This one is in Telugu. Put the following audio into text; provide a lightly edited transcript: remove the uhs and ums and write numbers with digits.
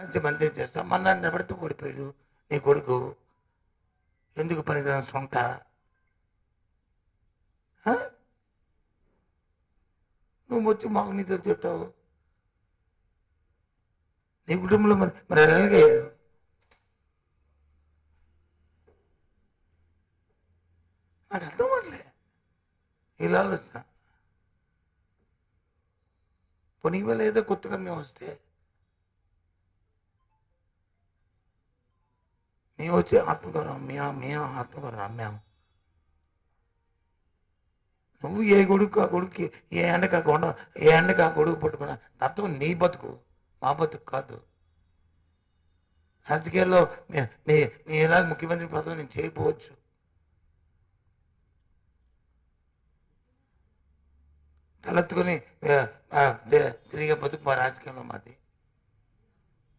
మంచి మంది చేస్తా మన నిలబడితే ఓడిపోయాడు నీ కొడుకు. ఎందుకు పనికిరాని సొంట? నువ్వు వచ్చి మాకు నీతో చెప్తావు. నీ కుటుంబంలో మరి ఎలాగయ్యారు? నాకు అర్థం అవ్వట్లే ఇలా ఆలోచన. పొనికి వల్ల ఏదో కొత్తగా మేము వస్తే మేము వచ్చి ఆత్మగౌరవం మేము ఆత్మగౌరవం అమ్మాము. నువ్వు ఏ కొడుకు ఆ కొడుకు ఏ ఎండకు ఆ కొండ ఏ ఎండకు ఆ కొడుకు పట్టుకున్నా తత్వం నీ బతుకు, మా బతుకు కాదు. రాజకీయాల్లో నీ ఎలా ముఖ్యమంత్రి పదవి నేను చేయకపోవచ్చు. తలెత్తుకుని తిరిగే బతుకు మా రాజకీయంలో మాది.